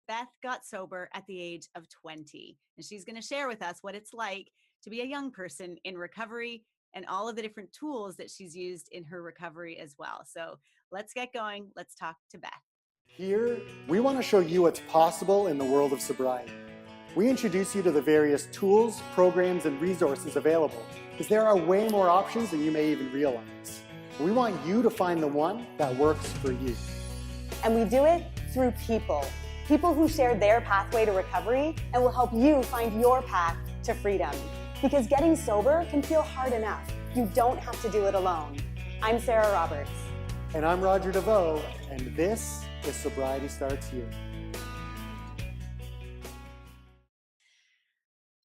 Beth got sober at the age of 20, and she's going to share with us what it's like to be a young person in recovery and all of the different tools that she's used in her recovery as well. So let's get going. Let's talk to Beth. Here, we want to show you what's possible in the world of sobriety. We introduce you to the various tools, programs, and resources available, because there are way more options than you may even realize. We want you to find the one that works for you. And we do it through people who share their pathway to recovery and will help you find your path to freedom. Because getting sober can feel hard enough. You don't have to do it alone. I'm Sarah Roberts. And I'm Roger DeVoe, and this is Sobriety Starts Here.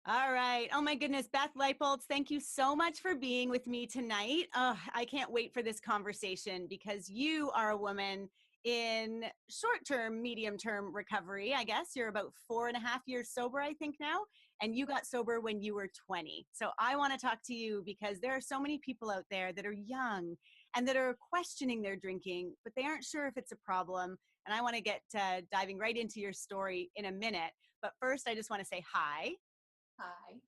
All right. Oh my goodness, Beth Leipholtz, thank you so much for being with me tonight. I can't wait for this conversation because you are a woman in short-term, medium-term recovery. I guess you're about 4.5 years sober, I think now, and you got sober when you were 20. So I want to talk to you because there are so many people out there that are young and that are questioning their drinking, but they aren't sure if it's a problem. And I want to get diving right into your story in a minute. But first, I just want to say hi. Hi.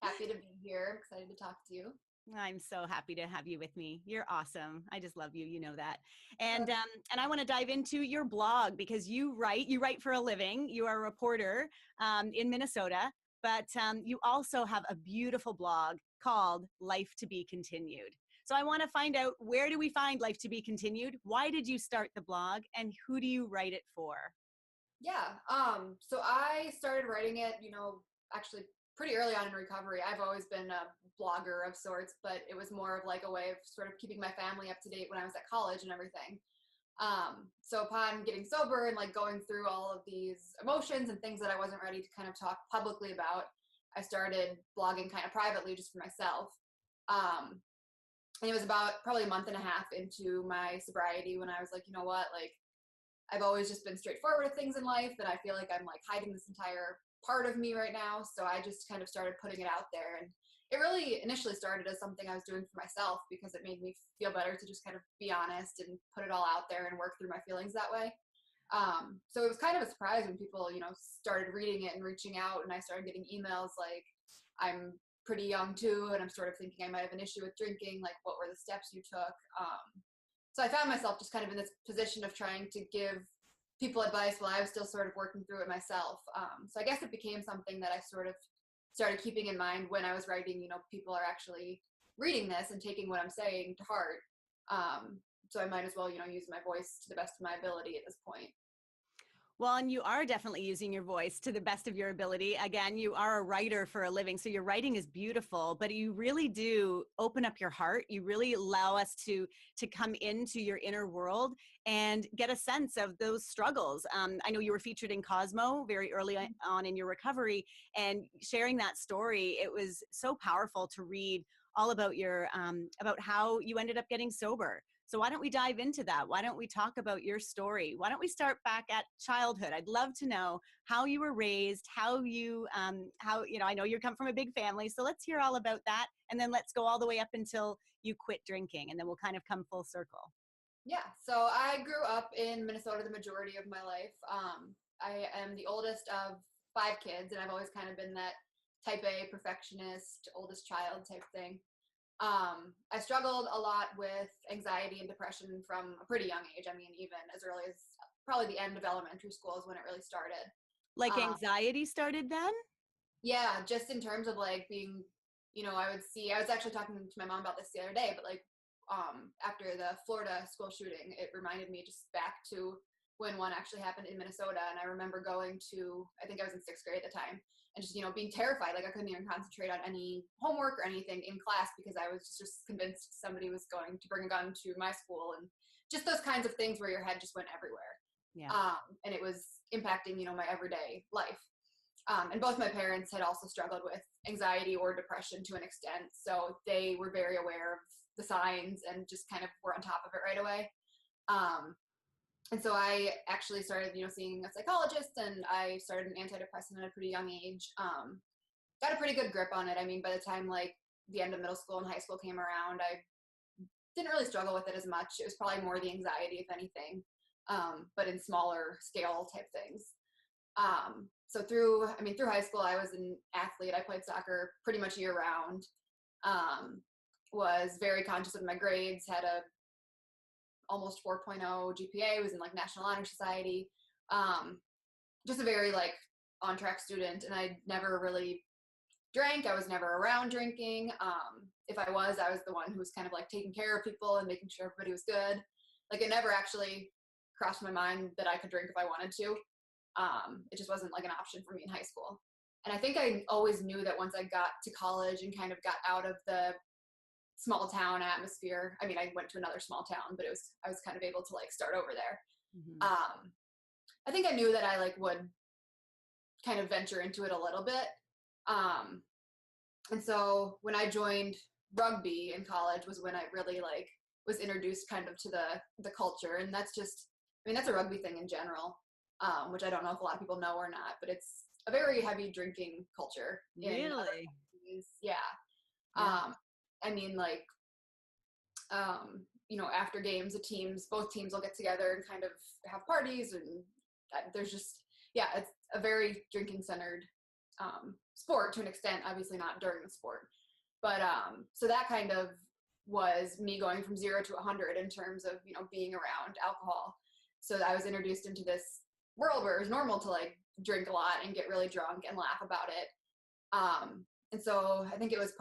Happy to be here. Excited to talk to you. I'm so happy to have you with me. You're awesome. I just love you. You know that. And I want to dive into your blog because you write for a living. You are a reporter in Minnesota, but you also have a beautiful blog called Life to Be Continued. So I want to find out, where do we find Life to Be Continued? Why did you start the blog and who do you write it for? Yeah. So I started writing it, actually pretty early on in recovery. I've always been a blogger of sorts, but it was more of like a way of sort of keeping my family up to date when I was at college and everything. So upon getting sober and like going through all of these emotions and things that I wasn't ready to kind of talk publicly about, I started blogging kind of privately just for myself. And it was about probably a month and a half into my sobriety when I was like, you know what, like I've always just been straightforward with things in life, and I feel like I'm like hiding this entire part of me right now. So I just kind of started putting it out there, and it really initially started as something I was doing for myself because it made me feel better to just kind of be honest and put it all out there and work through my feelings that way. So it was kind of a surprise when people, started reading it and reaching out, and I started getting emails like, I'm pretty young too, and I'm sort of thinking I might have an issue with drinking. Like, what were the steps you took? So I found myself just kind of in this position of trying to give people advice while I was still sort of working through it myself. So I guess it became something that I sort of started keeping in mind when I was writing, people are actually reading this and taking what I'm saying to heart. So I might as well, use my voice to the best of my ability at this point. Well, and you are definitely using your voice to the best of your ability. Again, you are a writer for a living, so your writing is beautiful, but you really do open up your heart. You really allow us to come into your inner world and get a sense of those struggles. I know you were featured in Cosmo very early on in your recovery, and sharing that story, it was so powerful to read all about about how you ended up getting sober. So why don't we dive into that? Why don't we talk about your story? Why don't we start back at childhood? I'd love to know how you were raised, I know you come from a big family, so let's hear all about that. And then let's go all the way up until you quit drinking, and then we'll kind of come full circle. Yeah, so I grew up in Minnesota the majority of my life. I am the oldest of 5 kids, and I've always kind of been that type A perfectionist, oldest child type thing. I struggled a lot with anxiety and depression from a pretty young age. I mean, even as early as probably the end of elementary school is when it really started. Like anxiety started then? Yeah, just in terms of like being, I was actually talking to my mom about this the other day, but like after the Florida school shooting, it reminded me just back to when one actually happened in Minnesota. And I remember going to, I think I was in 6th grade at the time, and just, being terrified. Like I couldn't even concentrate on any homework or anything in class because I was just convinced somebody was going to bring a gun to my school, and just those kinds of things where your head just went everywhere. Yeah. And it was impacting, my everyday life. And both my parents had also struggled with anxiety or depression to an extent. So they were very aware of the signs and just kind of were on top of it right away. And so I actually started, seeing a psychologist, and I started an antidepressant at a pretty young age. Got a pretty good grip on it. I mean, by the time like the end of middle school and high school came around, I didn't really struggle with it as much. It was probably more the anxiety, if anything. but in smaller scale type things. So through high school, I was an athlete. I played soccer pretty much year round. Was very conscious of my grades, had a almost 4.0 GPA, was in like National Honor Society. Just a very like on track student, and I never really drank. I was never around drinking. If I was the one who was kind of like taking care of people and making sure everybody was good. Like it never actually crossed my mind that I could drink if I wanted to. It just wasn't like an option for me in high school. And I think I always knew that once I got to college and kind of got out of the small town atmosphere. I mean, I went to another small town, but I was kind of able to like start over there. Mm-hmm. I think I knew that I like would kind of venture into it a little bit. And so when I joined rugby in college was when I really like was introduced kind of to the culture. And that's a rugby thing in general, which I don't know if a lot of people know or not, but it's a very heavy drinking culture. Really? Yeah. I mean, like, after games, both teams will get together and kind of have parties, and there's just, it's a very drinking centered sport to an extent, obviously not during the sport. But so that kind of was me going from 0 to 100 in terms of, being around alcohol. So I was introduced into this world where it was normal to like drink a lot and get really drunk and laugh about it. And so I think it was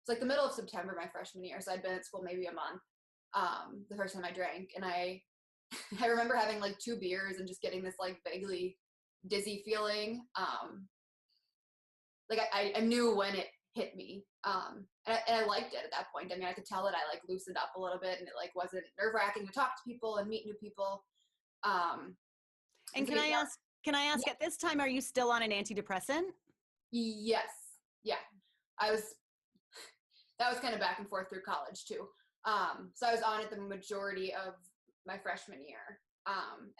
like the middle of September my freshman year. So I'd been at school maybe a month the first time I drank. And I remember having like 2 beers and just getting this like vaguely dizzy feeling. Like I knew when it hit me. And I liked it at that point. I mean, I could tell that I like loosened up a little bit and it like wasn't nerve-wracking to talk to people and meet new people. And can I ask at this time, are you still on an antidepressant? Yes. Yeah. That was kind of back and forth through college too. So I was on it the majority of my freshman year.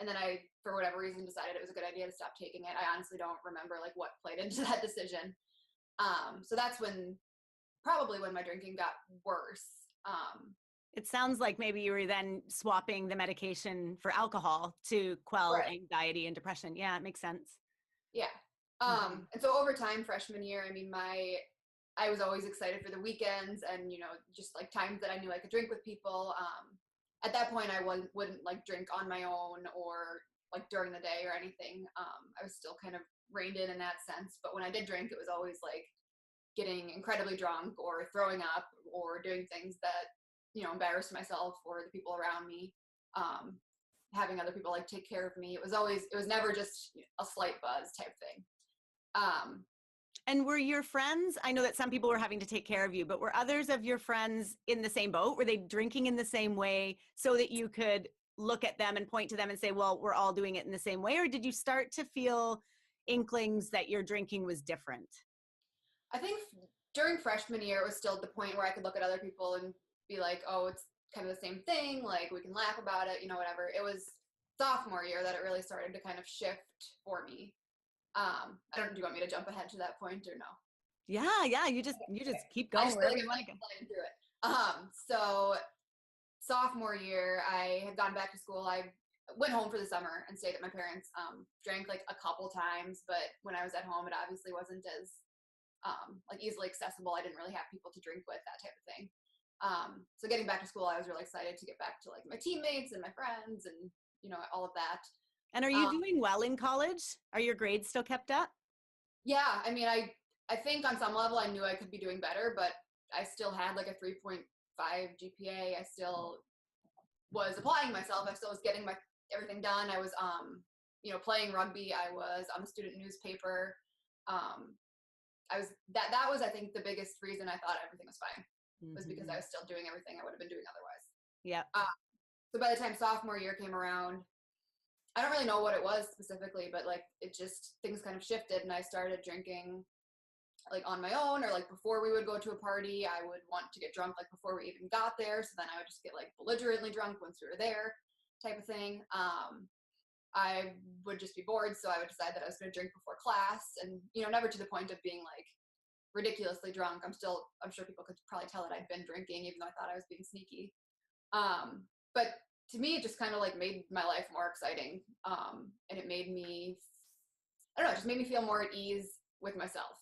And then I, for whatever reason, decided it was a good idea to stop taking it. I honestly don't remember like what played into that decision. So that's probably when my drinking got worse. It sounds like maybe you were then swapping the medication for alcohol to quell anxiety and depression. Yeah, it makes sense. Yeah. And so over time, freshman year, I mean, I was always excited for the weekends and, just like times that I knew I could drink with people. At that point, I wouldn't like drink on my own or like during the day or anything. I was still kind of reined in that sense. But when I did drink, it was always like getting incredibly drunk or throwing up or doing things that, embarrassed myself or the people around me, having other people like take care of me. It was never just a slight buzz type thing. And were your friends, I know that some people were having to take care of you, but were others of your friends in the same boat? Were they drinking in the same way so that you could look at them and point to them and say, well, we're all doing it in the same way? Or did you start to feel inklings that your drinking was different? I think during freshman year, it was still at the point where I could look at other people and be like, oh, it's kind of the same thing. Like we can laugh about it, whatever. It was sophomore year that it really started to kind of shift for me. Do you want me to jump ahead to that point or no? Yeah. You just keep going wherever you want to go. Through it. So sophomore year, I had gone back to school. I went home for the summer and stayed at my parents'. Drank like a couple times, but when I was at home, it obviously wasn't as like easily accessible. I didn't really have people to drink with, that type of thing. So getting back to school, I was really excited to get back to like my teammates and my friends and all of that. And are you doing well in college? Are your grades still kept up? Yeah, I mean, I think on some level I knew I could be doing better, but I still had like a 3.5 GPA. I still was applying myself. I still was getting everything done. I was, playing rugby. I was on the student newspaper. That was, I think, the biggest reason I thought everything was fine, was because I was still doing everything I would have been doing otherwise. Yeah. So by the time sophomore year came around, I don't really know what it was specifically, but like things kind of shifted and I started drinking like on my own, or like before we would go to a party, I would want to get drunk like before we even got there. So then I would just get like belligerently drunk once we were there, type of thing. I would just be bored. So I would decide that I was going to drink before class and, never to the point of being like ridiculously drunk. I'm sure people could probably tell that I'd been drinking, even though I thought I was being sneaky. But to me, it just kind of like made my life more exciting. And it made me, I don't know, it just made me feel more at ease with myself.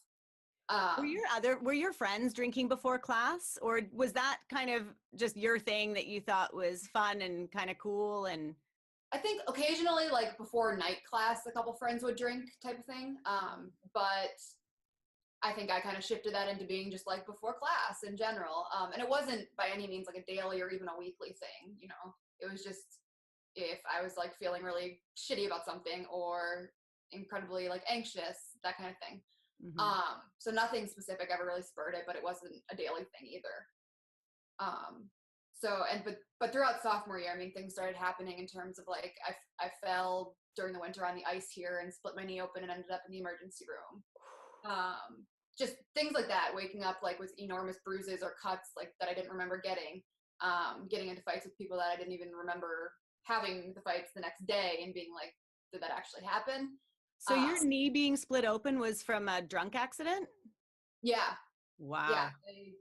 Were your friends drinking before class, or was that kind of just your thing that you thought was fun and kind of cool? And I think occasionally, like before night class, a couple friends would drink type of thing. But I think I kind of shifted that into being just like before class in general. And it wasn't by any means like a daily or even a weekly thing, you know, it was just if I was like feeling really shitty about something or incredibly like anxious, that kind of thing. mm-hmm. So nothing specific ever really spurred it, but it wasn't a daily thing either. But throughout sophomore year, I mean, things started happening in terms of like, I fell during the winter on the ice here and split my knee open and ended up in the emergency room. Just things like that, waking up like with enormous bruises or cuts like that I didn't remember getting into fights with people that I didn't even remember having the fights the next day and being like, did that actually happen? So your knee being split open was from a drunk accident? Yeah. Wow. Yeah. I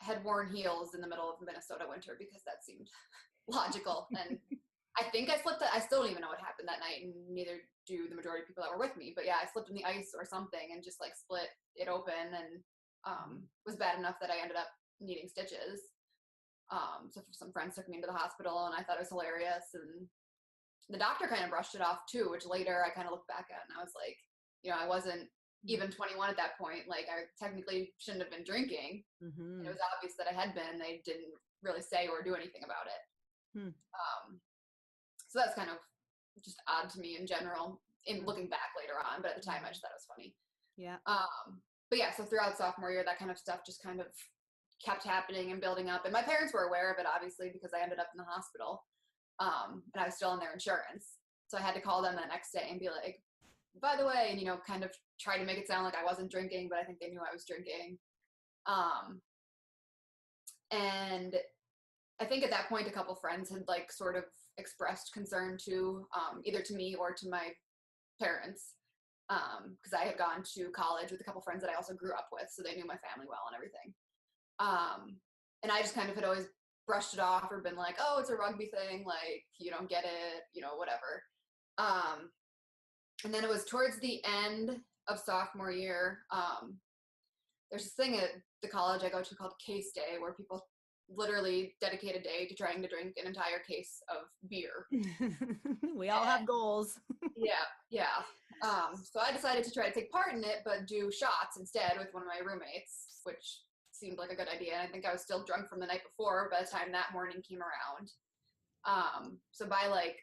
had worn heels in the middle of Minnesota winter because that seemed logical. And I think I slipped, I still don't even know what happened that night, and neither do the majority of people that were with me. But yeah, I slipped in the ice or something and just like split it open, and was bad enough that I ended up needing stitches. So some friends took me into the hospital, and I thought it was hilarious. And the doctor kind of brushed it off too, which later I kind of looked back at and I was like, you know, I wasn't even 21 at that point. Like I technically shouldn't have been drinking. Mm-hmm. And it was obvious that I had been. They didn't really say or do anything about it. So that's kind of just odd to me in general, in looking back later on. But at the time, I just thought it was funny. Yeah. But yeah, so throughout sophomore year, that kind of stuff just kind of kept happening and building up. And my parents were aware of it, obviously, because I ended up in the hospital. And I was still on their insurance. So I had to call them that next day and be like, by the way, and, you know, kind of try to make it sound like I wasn't drinking, but I think they knew I was drinking. And I think at that point, a couple friends had like sort of expressed concern too, either to me or to my parents. Because I had gone to college with a couple friends that I also grew up with, so they knew my family well and everything. And I just kind of had always brushed it off or been like, oh, it's a rugby thing, like, you don't get it, you know, whatever. And then it was towards the end of sophomore year, there's this thing at the college I go to called Case Day, where people literally dedicate a day to trying to drink an entire case of beer. We all have goals. Yeah. So I decided to try to take part in it, but do shots instead with one of my roommates, which seemed like a good idea. And I think I was still drunk from the night before by the time that morning came around. So by like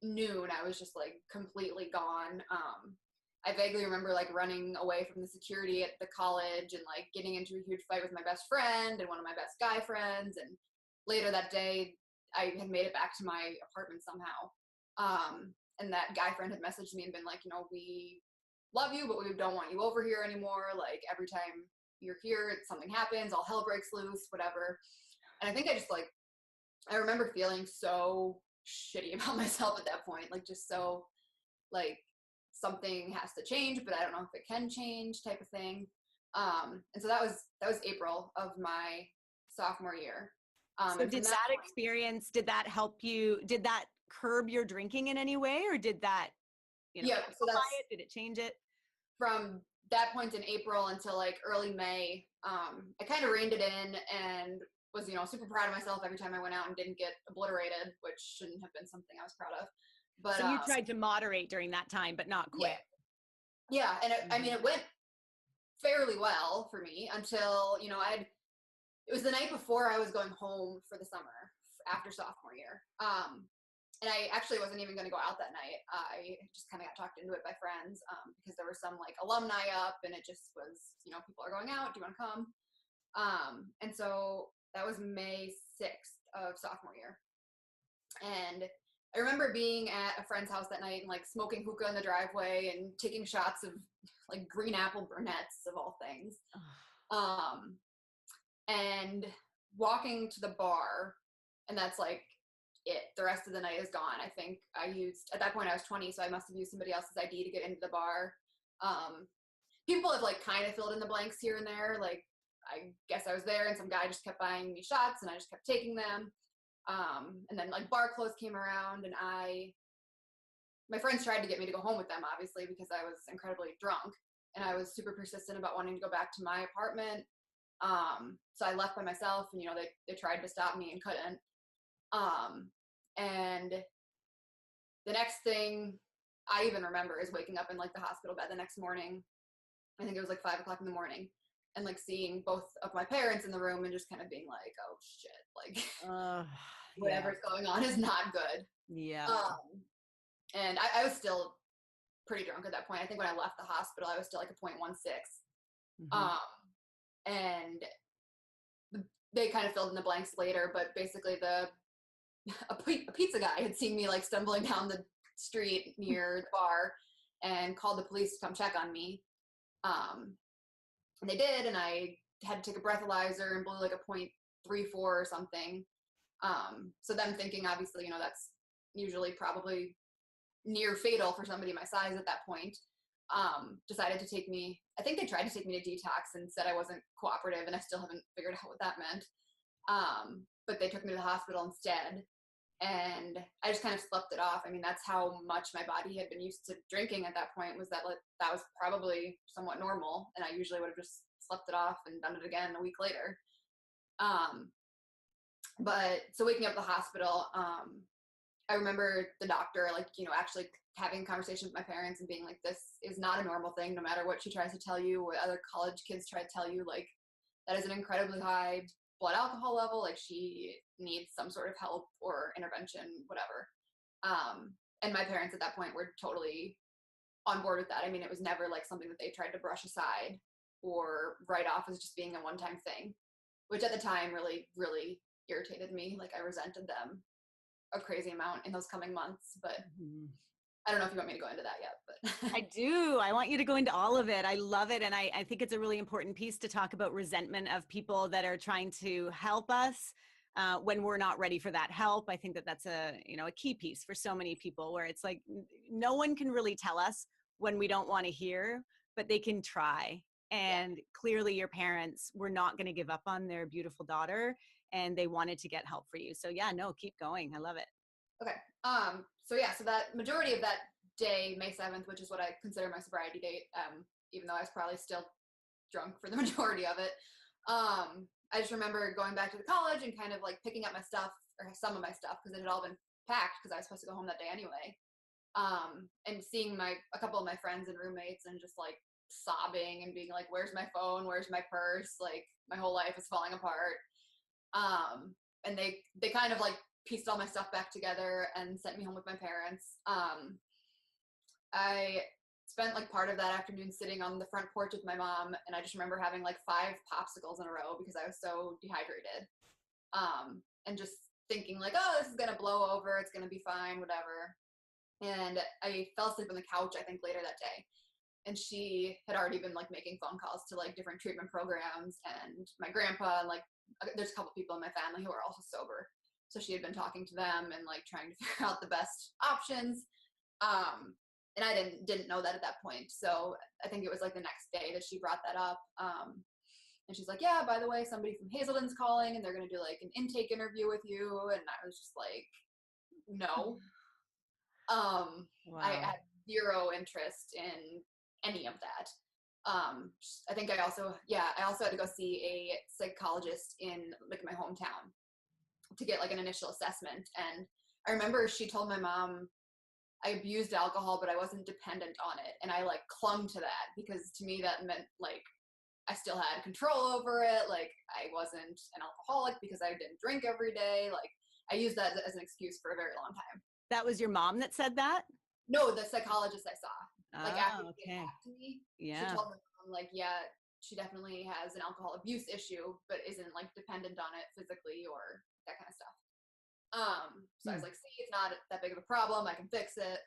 noon, I was just like completely gone. I vaguely remember like running away from the security at the college and like getting into a huge fight with my best friend and one of my best guy friends. And later that day, I had made it back to my apartment somehow. And that guy friend had messaged me and been like, you know, we love you, but we don't want you over here anymore. Like every time you're here, something happens, all hell breaks loose, whatever. And I think I just like, I remember feeling so shitty about myself at that point. Like just so like, something has to change, but I don't know if it can change type of thing. And so that was April of my sophomore year. So did that experience, did that help you, did that curb your drinking in any way, or did that, you know, so that's, did it change it? From that point in April until like early May, I kind of reined it in and was, you know, super proud of myself every time I went out and didn't get obliterated, which shouldn't have been something I was proud of. But, so you tried to moderate during that time, but not quit. Yeah. And I mean, it went fairly well for me until, you know, it was the night before I was going home for the summer after sophomore year. And I actually wasn't even going to go out that night. I just kind of got talked into it by friends because there were some like alumni up, and it just was, you know, people are going out. Do you want to come? And so that was May 6th of sophomore year. And I remember being at a friend's house that night and like smoking hookah in the driveway and taking shots of like green apple brunettes of all things. And walking to the bar, and that's like it. The rest of the night is gone. I think I used, at that point I was 20, so I must have used somebody else's ID to get into the bar. People have like kind of filled in the blanks here and there. Like I guess I was there and some guy just kept buying me shots and I just kept taking them. And then like bar close came around, and my friends tried to get me to go home with them, obviously, because I was incredibly drunk, and I was super persistent about wanting to go back to my apartment. So I left by myself, and, they tried to stop me and couldn't. And the next thing I even remember is waking up in like the hospital bed the next morning. I think it was like 5 o'clock in the morning, and like seeing both of my parents in the room and just kind of being like, oh shit, like whatever's going on is not good. Yeah. And I was still pretty drunk at that point. I think when I left the hospital, I was still like a 0.16. And they kind of filled in the blanks later, but basically a pizza guy had seen me like stumbling down the street near the bar and called the police to come check on me. And they did, and I had to take a breathalyzer and blew like a 0.34 or something. So them thinking, obviously, that's usually probably near fatal for somebody my size at that point, decided to take me, I think they tried to take me to detox and said I wasn't cooperative, and I still haven't figured out what that meant. But they took me to the hospital instead, and I just kind of slept it off. I mean, that's how much my body had been used to drinking at that point, was that like, that was probably somewhat normal, and I usually would have just slept it off and done it again a week later. But so waking up at the hospital, I remember the doctor, like, actually having a conversation with my parents and being like, this is not a normal thing, no matter what she tries to tell you, what other college kids try to tell you, like, that is an incredibly high blood alcohol level, like, she needs some sort of help or intervention, whatever. And my parents at that point were totally on board with that. I mean, it was never like something that they tried to brush aside or write off as just being a one-time thing, which at the time really, really irritated me. Like, I resented them a crazy amount in those coming months, but I don't know if you want me to go into that yet, but I do. I want you to go into all of it. I love it. And I think it's a really important piece to talk about resentment of people that are trying to help us when we're not ready for that help. I think that that's a key piece for so many people, where it's like, no one can really tell us when we don't want to hear, but they can try. And clearly your parents were not going to give up on their beautiful daughter, and they wanted to get help for you. So yeah, no, keep going. I love it. Okay. So that majority of that day, May 7th, which is what I consider my sobriety date, even though I was probably still drunk for the majority of it. I just remember going back to the college and kind of like picking up my stuff, or some of my stuff, because it had all been packed because I was supposed to go home that day anyway. And seeing a couple of my friends and roommates and just like sobbing and being like, where's my phone? Where's my purse? Like, my whole life is falling apart. And they kind of like pieced all my stuff back together and sent me home with my parents. I spent like part of that afternoon sitting on the front porch with my mom, and I just remember having like 5 popsicles in a row because I was so dehydrated. And just thinking like, oh, this is gonna blow over, it's gonna be fine, whatever. And I fell asleep on the couch, I think, later that day. And she had already been like making phone calls to like different treatment programs, and my grandpa, and like there's a couple people in my family who are also sober. So she had been talking to them and like trying to figure out the best options. And I didn't know that at that point. So I think it was like the next day that she brought that up. And she's like, yeah, by the way, somebody from Hazelden's calling, and they're going to do like an intake interview with you. And I was just like, no. Wow. I had zero interest in any of that. I think I also had to go see a psychologist in like my hometown to get like an initial assessment. And I remember she told my mom I abused alcohol, but I wasn't dependent on it. And I like clung to that because to me that meant like I still had control over it. Like, I wasn't an alcoholic because I didn't drink every day. Like, I used that as an excuse for a very long time. That was your mom that said that? No, the psychologist I saw. Like, after she came back to me, she told my mom, like, yeah, she definitely has an alcohol abuse issue, but isn't like dependent on it physically or that kind of stuff. So I was like, see, it's not that big of a problem. I can fix it.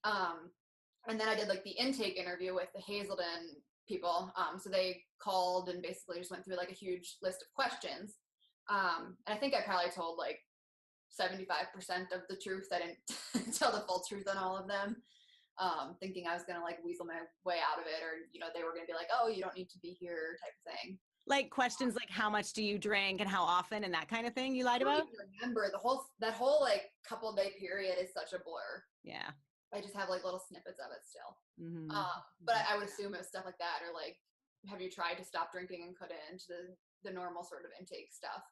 And then I did like the intake interview with the Hazelden people. So they called and basically just went through like a huge list of questions. And I think I probably told like 75% of the truth. I didn't tell the full truth on all of them. Thinking I was going to like weasel my way out of it, or, they were going to be like, oh, you don't need to be here type of thing. Like questions like how much do you drink and how often and that kind of thing you lied I don't about? even remember that whole like couple day period is such a blur. Yeah. I just have like little snippets of it still. Mm-hmm. But I would assume it was stuff like that, or like, have you tried to stop drinking and couldn't, the normal sort of intake stuff.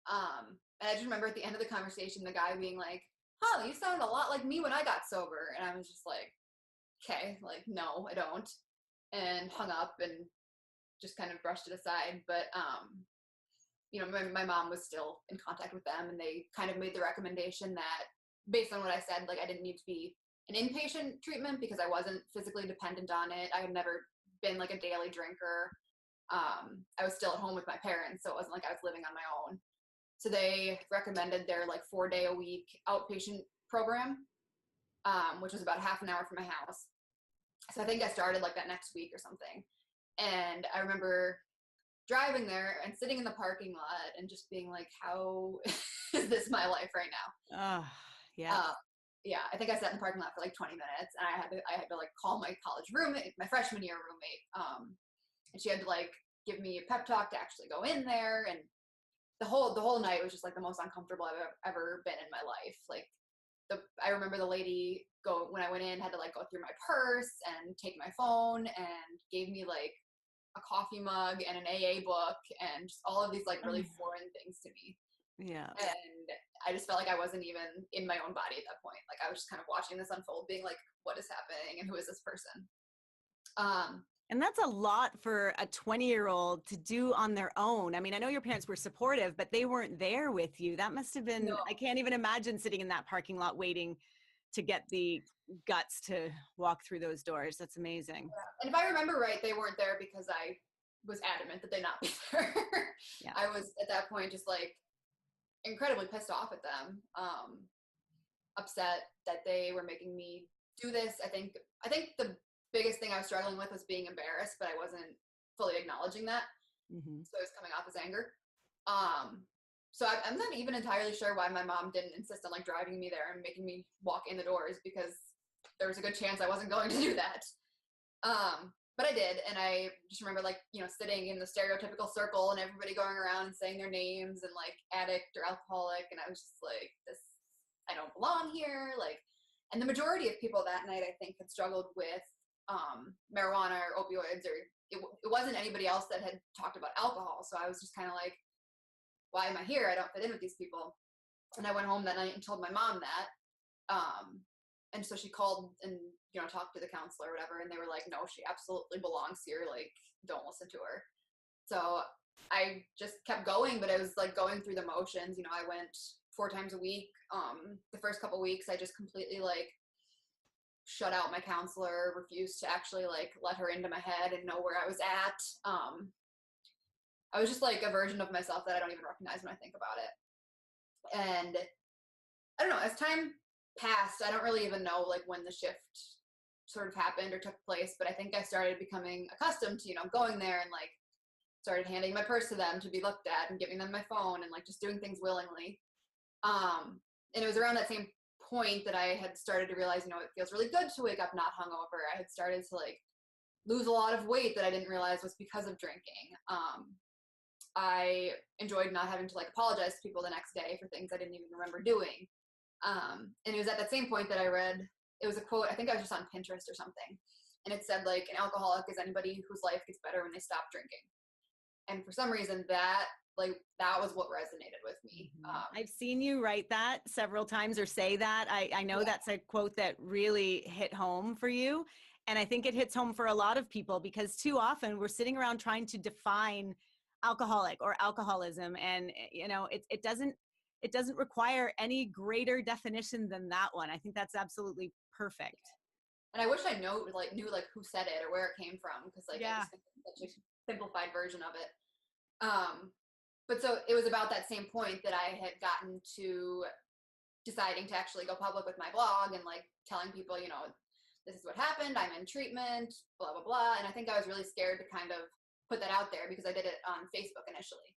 And I just remember at the end of the conversation, the guy being like, "Huh, you sound a lot like me when I got sober," and I was just like, "Okay, like no, I don't," and hung up and just kind of brushed it aside. But my mom was still in contact with them, and they kind of made the recommendation that, based on what I said, like I didn't need to be an inpatient treatment because I wasn't physically dependent on it. I had never been like a daily drinker. I was still at home with my parents, so it wasn't like I was living on my own. So they recommended their like 4-day-a-week outpatient program, which was about half an hour from my house. So I think I started like that next week or something. And I remember driving there and sitting in the parking lot and just being like, how is this my life right now? Oh, yeah. Yeah, I think I sat in the parking lot for like 20 minutes, and I had to like call my college roommate, my freshman year roommate, and she had to like give me a pep talk to actually go in there, and the whole night was just like the most uncomfortable I've ever been in my life. Like I remember the lady when I went in had to like go through my purse and take my phone and gave me like a coffee mug and an AA book and just all of these like really foreign things to me. Yeah. And I just felt like I wasn't even in my own body at that point. Like I was just kind of watching this unfold, being like, what is happening and who is this person? And that's a lot for a 20-year-old to do on their own. I mean, I know your parents were supportive, but they weren't there with you. That must have been, No. I can't even imagine sitting in that parking lot waiting to get the guts to walk through those doors. That's amazing. Yeah. And if I remember right, they weren't there because I was adamant that they not be there. Yeah. I was at that point just like incredibly pissed off at them, upset that they were making me do this. I think the biggest thing I was struggling with was being embarrassed, but I wasn't fully acknowledging that. Mm-hmm. So it was coming off as anger. So I'm not even entirely sure why my mom didn't insist on like driving me there and making me walk in the doors, because there was a good chance I wasn't going to do that. But I did, and I just remember like, sitting in the stereotypical circle and everybody going around and saying their names and like addict or alcoholic, and I was just like, I don't belong here. Like, and the majority of people that night I think had struggled with marijuana or opioids, or it wasn't anybody else that had talked about alcohol. So I was just kind of like, why am I here? I don't fit in with these people. And I went home that night and told my mom that. And so she called and, talked to the counselor or whatever. And they were like, no, she absolutely belongs here. Like, don't listen to her. So I just kept going, but I was like going through the motions. I went 4 times a week. The first couple weeks, I just completely like shut out my counselor, refused to actually like let her into my head and know where I was at. I was just like a version of myself that I don't even recognize when I think about it. And I don't know, as time passed, I don't really even know like when the shift sort of happened or took place, but I think I started becoming accustomed to, going there and like started handing my purse to them to be looked at and giving them my phone and like just doing things willingly. And it was around that same point that I had started to realize, it feels really good to wake up not hungover. I had started to like lose a lot of weight that I didn't realize was because of drinking. I enjoyed not having to like apologize to people the next day for things I didn't even remember doing. And it was at that same point that I read, it was a quote, I think I was just on Pinterest or something. And it said like, an alcoholic is anybody whose life gets better when they stop drinking. And for some reason that was what resonated with me. I've seen you write that several times or say that. I know that's a quote that really hit home for you. And I think it hits home for a lot of people, because too often we're sitting around trying to define alcoholic or alcoholism. And, it doesn't require any greater definition than that one. I think that's absolutely perfect. And I wish I knew who said it or where it came from, because I just think it's such a simplified version of it. But so it was about that same point that I had gotten to deciding to actually go public with my blog and like telling people, this is what happened, I'm in treatment, blah, blah, blah. And I think I was really scared to kind of put that out there because I did it on Facebook initially.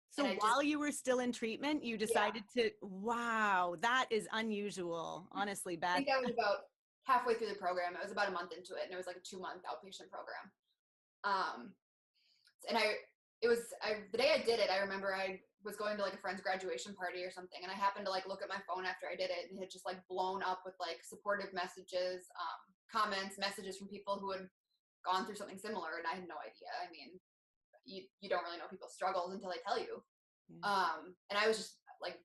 So while you were still in treatment, you decided to, wow, that is unusual, honestly, Beth. I think I was about halfway through the program. It was about a month into it, and it was like a 2-month outpatient program. and the day I did it, I remember I was going to like a friend's graduation party or something, and I happened to like look at my phone after I did it, and it had just like blown up with like supportive messages, comments, messages from people who had gone through something similar, and I had no idea. I mean, you don't really know people's struggles until they tell you. And I was just like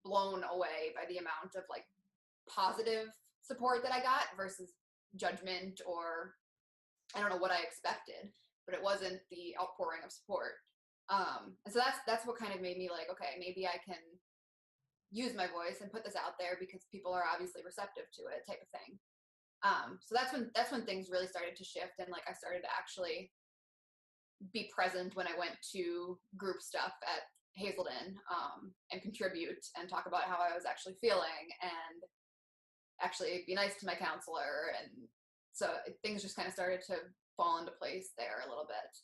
blown away by the amount of like positive support that I got versus judgment, or I don't know what I expected, but it wasn't the outpouring of support. And so that's what kind of made me like, okay, maybe I can use my voice and put this out there because people are obviously receptive to it, type of thing. So that's when things really started to shift, and like I started to actually be present when I went to group stuff at Hazelden, and contribute and talk about how I was actually feeling, and actually be nice to my counselor. And so things just kind of started to fall into place there a little bit.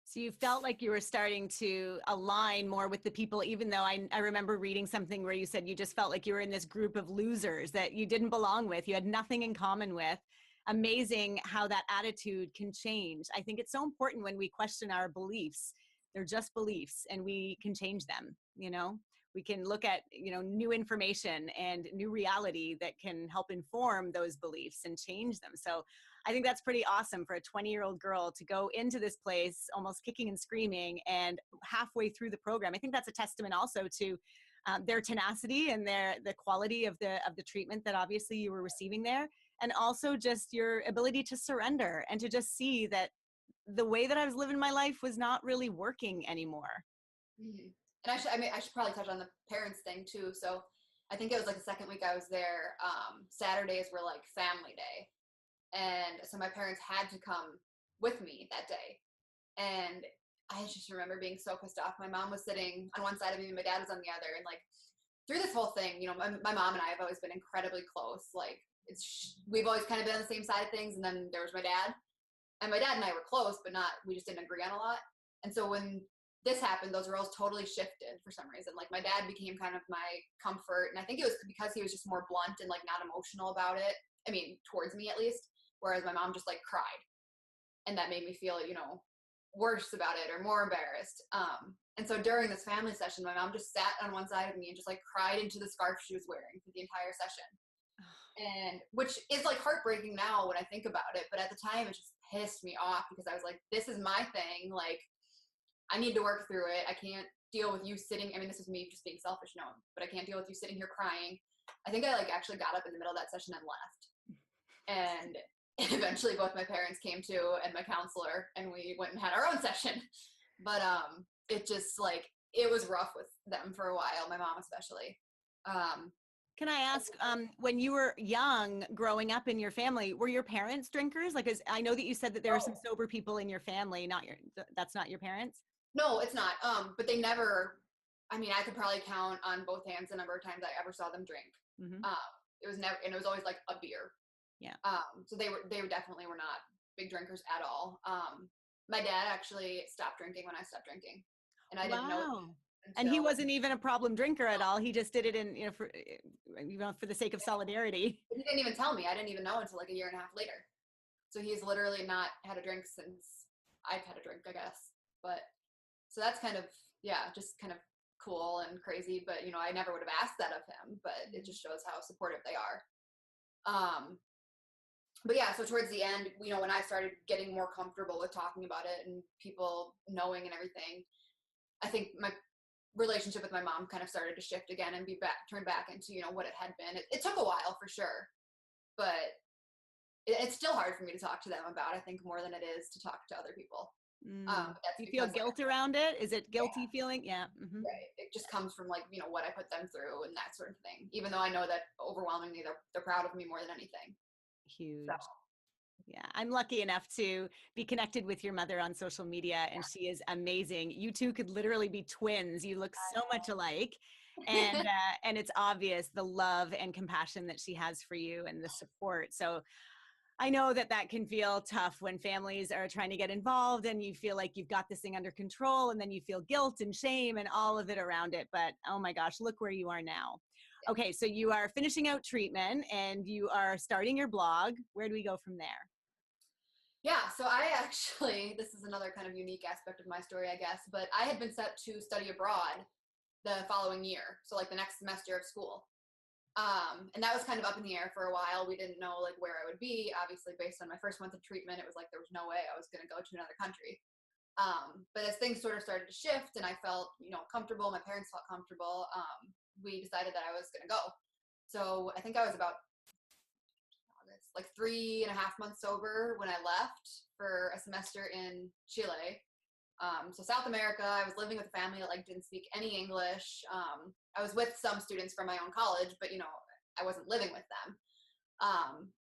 So you felt like you were starting to align more with the people, even though I remember reading something where you said you just felt like you were in this group of losers that you didn't belong with, you had nothing in common with. Amazing how that attitude can change. I think it's so important when we question our beliefs. They're just beliefs, and we can change them. You know, we can look at, you know, new information and new reality that can help inform those beliefs and change them. So I think that's pretty awesome for a 20-year-old girl to go into this place almost kicking and screaming, and halfway through the program. I think that's a testament also to their tenacity and the quality of the treatment that obviously you were receiving there, and also just your ability to surrender and to just see that the way that I was living my life was not really working anymore. Mm-hmm. And I should probably touch on the parents thing too. So I think it was like the second week I was there. Saturdays were like family day. And so my parents had to come with me that day. And I just remember being so pissed off. My mom was sitting on one side of me and my dad was on the other. And like through this whole thing, you know, my mom and I have always been incredibly close. Like we've always kind of been on the same side of things. And then there was my dad. And my dad and I were close, but we just didn't agree on a lot. And so when this happened, those roles totally shifted for some reason. Like my dad became kind of my comfort. And I think it was because he was just more blunt and like not emotional about it. I mean, towards me at least. Whereas my mom just like cried. And that made me feel, you know, worse about it or more embarrassed. And so during this family session, my mom just sat on one side of me and just like cried into the scarf she was wearing for the entire session. And which is like heartbreaking now when I think about it. But at the time, it just pissed me off because I was like, this is my thing. Like, I need to work through it. I can't deal with you sitting. I mean, this is me just being selfish, no, but I can't deal with you sitting here crying. I think I like actually got up in the middle of that session and left. And eventually both my parents came to and my counselor, and we went and had our own session. But it just like, it was rough with them for a while, my mom especially. Can I ask, when you were young, growing up in your family, were your parents drinkers? Like, I know that you said that there are some sober people in your family, that's not your parents? No, it's not. But they never, I mean, I could probably count on both hands the number of times I ever saw them drink. Mm-hmm. It was never, and it was always like a beer. Yeah. So they definitely were not big drinkers at all. My dad actually stopped drinking when I stopped drinking, and I didn't know. And he wasn't even a problem drinker at all. He just did it for the sake of solidarity. He didn't even tell me. I didn't even know until like a year and a half later. So he's literally not had a drink since I've had a drink, I guess. But so that's kind of, yeah, just kind of cool and crazy. But, you know, I never would have asked that of him, but it just shows how supportive they are. But yeah, so towards the end, you know, when I started getting more comfortable with talking about it and people knowing and everything, I think my relationship with my mom kind of started to shift again and turn back into, you know, what it had been. It took a while for sure, but it's still hard for me to talk to them about, I think, more than it is to talk to other people. Do you feel guilt around it? Is it guilty feeling? Yeah. Mm-hmm. Right. It just comes from like, you know, what I put them through and that sort of thing, even though I know that overwhelmingly they're proud of me more than anything. Huge. So. Yeah, I'm lucky enough to be connected with your mother on social media, and she is amazing. You two could literally be twins. You look so much alike, and it's obvious the love and compassion that she has for you and the support. So I know that can feel tough when families are trying to get involved and you feel like you've got this thing under control, and then you feel guilt and shame and all of it around it. But oh my gosh, look where you are now. Okay, so you are finishing out treatment and you are starting your blog. Where do we go from there? Yeah, so I actually, this is another kind of unique aspect of my story, I guess, but I had been set to study abroad the following year. So like the next semester of school. And that was kind of up in the air for a while. We didn't know like where I would be. Obviously, based on my first month of treatment, it was like there was no way I was going to go to another country. But as things sort of started to shift and I felt, comfortable, my parents felt comfortable, we decided that I was going to go. So I think I was about like 3.5 months sober when I left for a semester in Chile. So South America, I was living with a family that like didn't speak any English. I was with some students from my own college, but I wasn't living with them.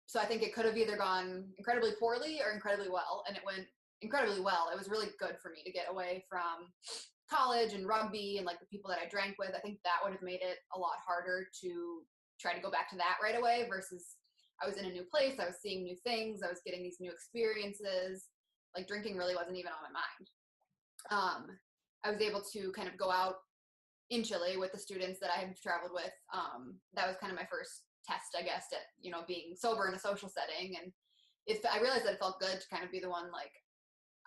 So I think it could have either gone incredibly poorly or incredibly well, and it went incredibly well. It was really good for me to get away from college and rugby and like the people that I drank with. I think that would have made it a lot harder to try to go back to that right away versus I was in a new place, I was seeing new things, I was getting these new experiences. Like drinking really wasn't even on my mind. I was able to kind of go out in Chile with the students that I had traveled with. That was kind of my first test, I guess, at being sober in a social setting. And I realized that it felt good to kind of be the one, like,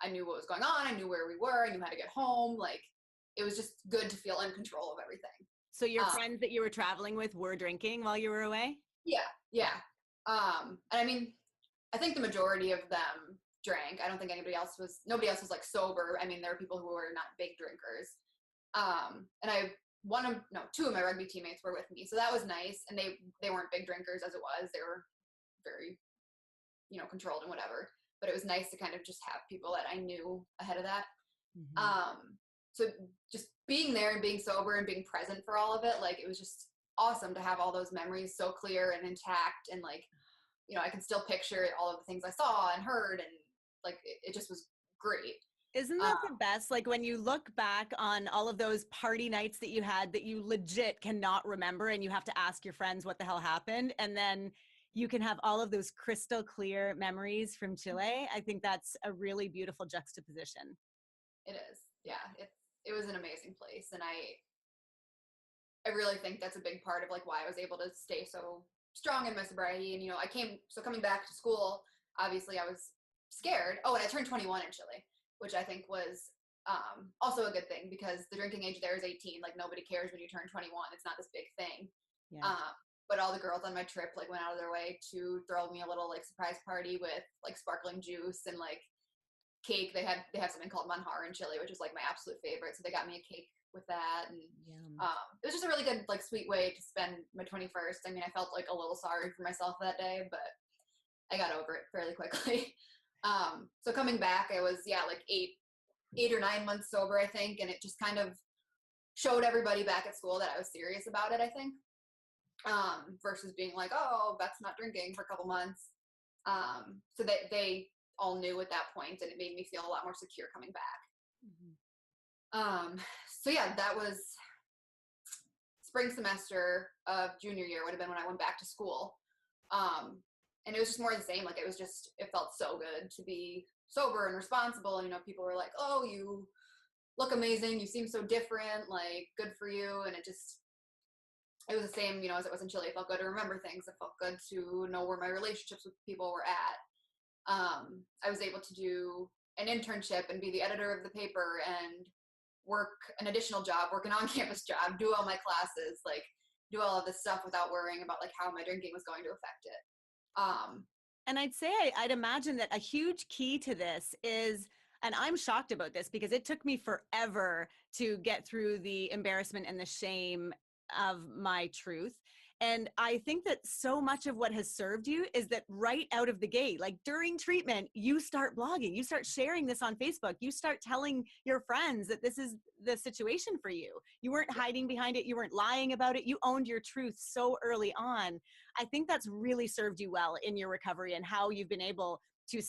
I knew what was going on, I knew where we were, I knew how to get home. Like, it was just good to feel in control of everything. So your friends that you were traveling with were drinking while you were away? Yeah. And I mean, I think the majority of them drank. I don't think nobody else was like sober. I mean, there were people who were not big drinkers. And two of my rugby teammates were with me. So that was nice. And they weren't big drinkers as it was. They were very, controlled and whatever. But it was nice to kind of just have people that I knew ahead of that. Mm-hmm. So just being there and being sober and being present for all of it, like it was just awesome to have all those memories so clear and intact. And like, I can still picture all of the things I saw and heard, and like it just was great. Isn't that the best? Like when you look back on all of those party nights that you had that you legit cannot remember and you have to ask your friends what the hell happened, and then you can have all of those crystal clear memories from Chile. I think that's a really beautiful juxtaposition. It is. Yeah. It was an amazing place. And I really think that's a big part of like why I was able to stay so strong in my sobriety. And, coming back to school, obviously I was scared. Oh, and I turned 21 in Chile, which I think was also a good thing because the drinking age there is 18. Like nobody cares when you turn 21. It's not this big thing. Yeah. But all the girls on my trip like went out of their way to throw me a little like surprise party with like sparkling juice and like cake. They have something called manjar in Chile, which is like my absolute favorite. So they got me a cake with that, and it was just a really good like sweet way to spend my 21st. I mean, I felt like a little sorry for myself that day, but I got over it fairly quickly. So coming back, I was like 8 or 9 months sober, I think, and it just kind of showed everybody back at school that I was serious about it, I think, versus being like, oh, Beth's not drinking for a couple months. So that they all knew at that point, and it made me feel a lot more secure coming back. Mm-hmm. So yeah, that was spring semester of junior year would have been when I went back to school. And it was just more the same. Like it felt so good to be sober and responsible. People were like, oh, you look amazing. You seem so different, like good for you. And it was the same, as it was in Chile. It felt good to remember things. It felt good to know where my relationships with people were at. I was able to do an internship and be the editor of the paper and work an additional job, work an on-campus job, do all my classes, like do all of this stuff without worrying about like how my drinking was going to affect it. And I'd imagine that a huge key to this is, and I'm shocked about this because it took me forever to get through the embarrassment and the shame of my truth. And I think that so much of what has served you is that right out of the gate, like during treatment, you start blogging, you start sharing this on Facebook, you start telling your friends that this is the situation for you. You weren't hiding behind it. You weren't lying about it. You owned your truth so early on. I think that's really served you well in your recovery and how you've been able to,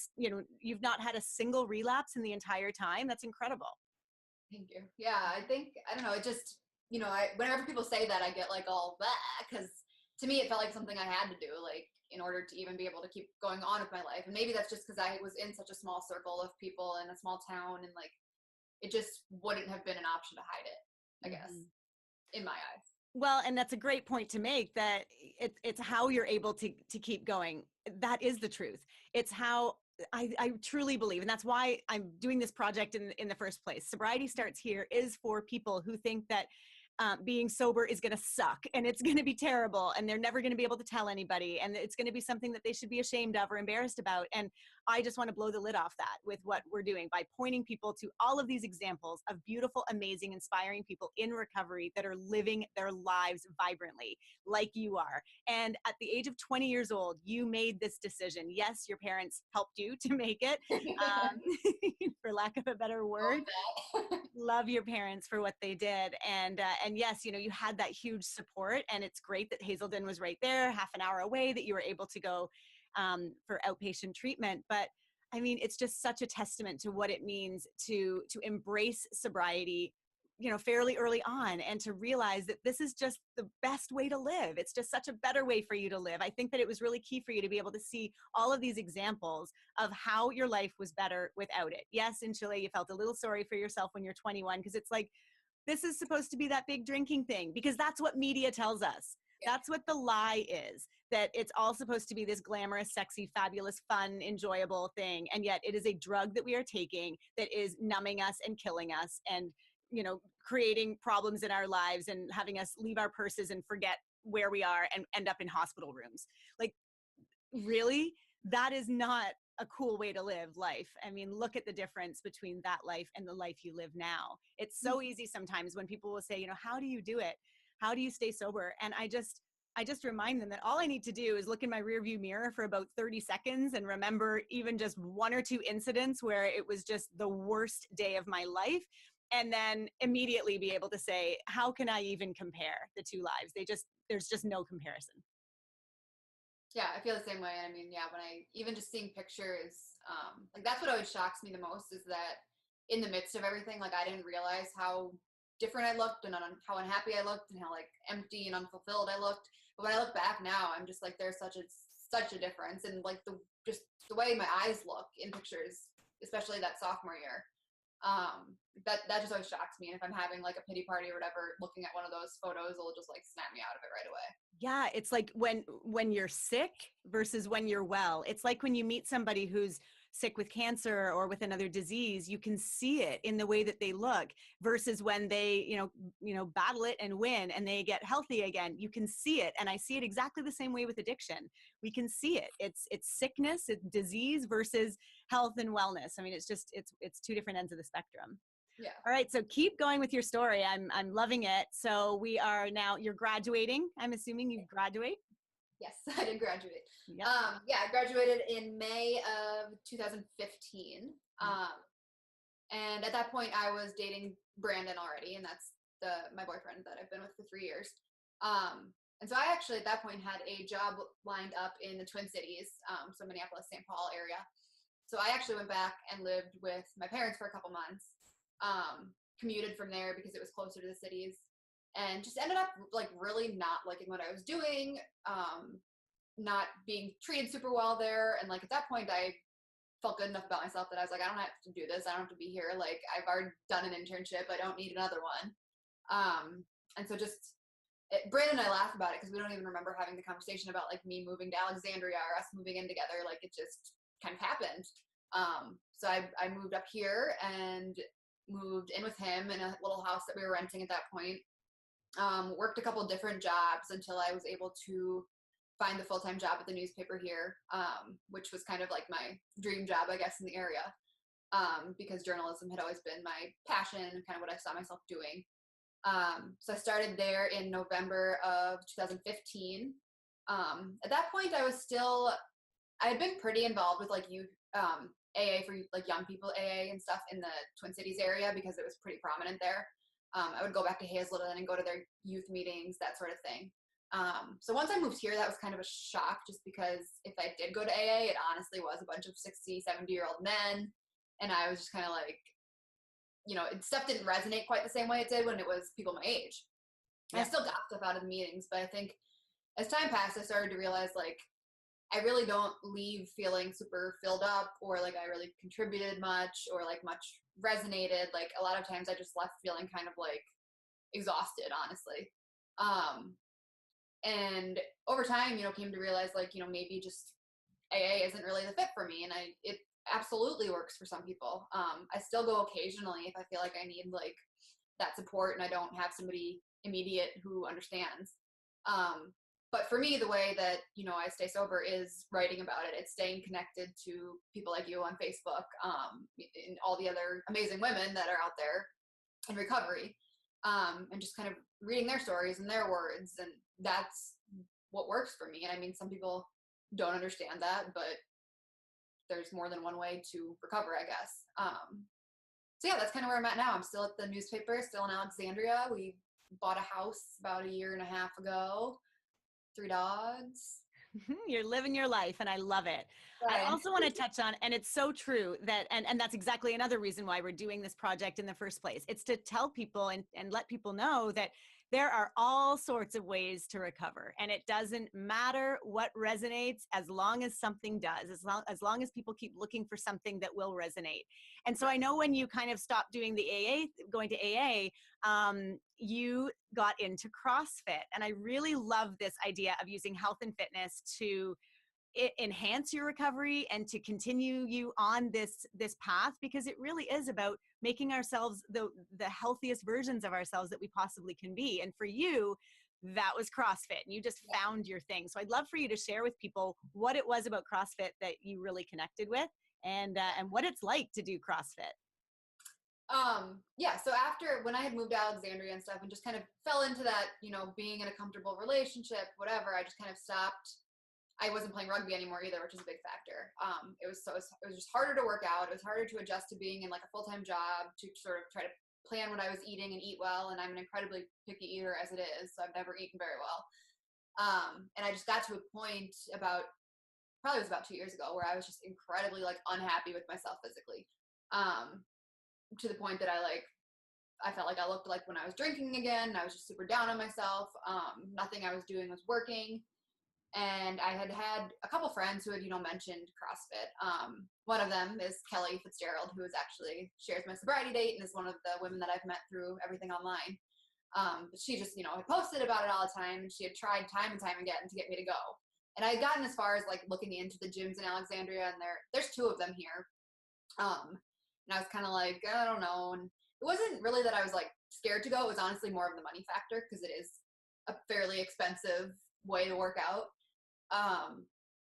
you've not had a single relapse in the entire time. That's incredible. Thank you. Yeah, I don't know, it just, whenever people say that, I get like all that, because to me it felt like something I had to do, like in order to even be able to keep going on with my life. And maybe that's just because I was in such a small circle of people in a small town, and like it just wouldn't have been an option to hide it, I guess, in my eyes. Well, and that's a great point to make, that it's how you're able to keep going. That is the truth. It's how I truly believe, and that's why I'm doing this project in the first place. Sobriety Starts Here is for people who think that being sober is going to suck and it's going to be terrible and they're never going to be able to tell anybody and it's going to be something that they should be ashamed of or embarrassed about. And I just want to blow the lid off that with what we're doing by pointing people to all of these examples of beautiful, amazing, inspiring people in recovery that are living their lives vibrantly like you are. And at the age of 20 years old, you made this decision. Yes, your parents helped you to make it, for lack of a better word. Love your parents for what they did. And yes, you had that huge support, and it's great that Hazelden was right there, half an hour away, that you were able to go for outpatient treatment. But I mean, it's just such a testament to what it means to embrace sobriety, fairly early on, and to realize that this is just the best way to live. It's just such a better way for you to live. I think that it was really key for you to be able to see all of these examples of how your life was better without it. Yes, in Chile, you felt a little sorry for yourself when you're 21, because it's like, this is supposed to be that big drinking thing, because that's what media tells us. That's what the lie is, that it's all supposed to be this glamorous, sexy, fabulous, fun, enjoyable thing. And yet it is a drug that we are taking that is numbing us and killing us and, creating problems in our lives and having us leave our purses and forget where we are and end up in hospital rooms. Like, really? That is not a cool way to live life. I mean, look at the difference between that life and the life you live now. It's so easy sometimes when people will say, how do you do it? How do you stay sober? And I just remind them that all I need to do is look in my rearview mirror for about 30 seconds and remember even just one or two incidents where it was just the worst day of my life. And then immediately be able to say, how can I even compare the two lives? There's just no comparison. Yeah, I feel the same way. I mean, yeah, when I even just seeing pictures, like that's what always shocks me the most, is that in the midst of everything, like I didn't realize how different I looked and how unhappy I looked and how like empty and unfulfilled I looked. But when I look back now, I'm just like, there's such a difference. And like the way my eyes look in pictures, especially that sophomore year, that just always shocks me. And if I'm having like a pity party or whatever, looking at one of those photos will just like snap me out of it right away. Yeah, it's like when you're sick versus when you're well. It's like when you meet somebody who's sick with cancer or with another disease, you can see it in the way that they look, versus when they, battle it and win and they get healthy again. You can see it. And I see it exactly the same way with addiction. We can see it. It's sickness, it's disease versus health and wellness. I mean, it's two different ends of the spectrum. Yeah. All right. So keep going with your story. I'm loving it. So you're graduating. I'm assuming you graduate. Yes, I did graduate. Yep. I graduated in May of 2015. And at that point I was dating Brandon already, and that's my boyfriend that I've been with for 3 years. And so I actually at that point had a job lined up in the Twin Cities, so Minneapolis, St. Paul area. So I actually went back and lived with my parents for a couple months, commuted from there because it was closer to the cities, and just ended up like really not liking what I was doing, not being treated super well there. And like at that point I felt good enough about myself that I was like, I don't have to do this. I don't have to be here. Like I've already done an internship. I don't need another one. And so Brandon and I laugh about it because we don't even remember having the conversation about like me moving to Alexandria or us moving in together. Like it just kind of happened. So I moved up here and moved in with him in a little house that we were renting at that point. Worked a couple different jobs until I was able to find the full-time job at the newspaper here, which was kind of like my dream job, I guess, in the area, because journalism had always been my passion and kind of what I saw myself doing. So I started there in November of 2015. At that point, I had been pretty involved with like youth AA for like young people AA and stuff in the Twin Cities area because it was pretty prominent there. I would go back to Hazelden and go to their youth meetings, that sort of thing. So once I moved here, that was kind of a shock just because if I did go to AA, it honestly was a bunch of 60, 70-year-old men. And I was just kind of like, stuff didn't resonate quite the same way it did when it was people my age. Yeah. I still got stuff out of the meetings, but I think as time passed, I started to realize like, I really don't leave feeling super filled up or like I really contributed much or like much resonated. Like a lot of times I just left feeling kind of like exhausted, honestly. And over time, came to realize like, maybe just AA isn't really the fit for me. And it absolutely works for some people. I still go occasionally if I feel like I need like that support and I don't have somebody immediate who understands. But for me, the way that, you know, I stay sober is writing about it. It's staying connected to people like you on Facebook, and all the other amazing women that are out there in recovery, and just kind of reading their stories and their words. And that's what works for me. And I mean, some people don't understand that, but there's more than one way to recover, I guess. So yeah, that's kind of where I'm at now. I'm still at the newspaper, still in Alexandria. We bought a house about 1.5 years ago. 3 dogs. You're living your life, and I love it. Right. I also want to touch on, and it's so true that, and that's exactly another reason why we're doing this project in the first place. It's to tell people and let people know that there are all sorts of ways to recover, and it doesn't matter what resonates as long as something does, as long as people keep looking for something that will resonate. And so I know when you kind of stopped doing the going to AA, you got into CrossFit. And I really love this idea of using health and fitness to enhance your recovery and to continue you on this path, because it really is about making ourselves the healthiest versions of ourselves that we possibly can be. And for you, that was CrossFit, and you just found your thing. So I'd love for you to share with people what it was about CrossFit that you really connected with, and what it's like to do CrossFit. Yeah, so after, when I had moved to Alexandria and stuff and just kind of fell into that, you know, being in a comfortable relationship, whatever, I just kind of stopped. I wasn't playing rugby anymore either, which is a big factor. It was just harder to work out. It was harder to adjust to being in like a full-time job, to sort of try to plan what I was eating and eat well. And I'm an incredibly picky eater as it is, so I've never eaten very well. And I just got to a point probably it was about 2 years ago, where I was just incredibly like unhappy with myself physically. To the point that I felt like I looked like when I was drinking again. I was just super down on myself. Nothing I was doing was working. And I had a couple friends who had, you know, mentioned CrossFit. One of them is Kelly Fitzgerald, who actually shares my sobriety date and is one of the women that I've met through everything online. But she just, you know, had posted about it all the time, and she had tried time and time again to get me to go. And I had gotten as far as like looking into the gyms in Alexandria, and there's 2 of them here. And I was kind of like, I don't know. And it wasn't really that I was like scared to go. It was honestly more of the money factor, because it is a fairly expensive way to work out.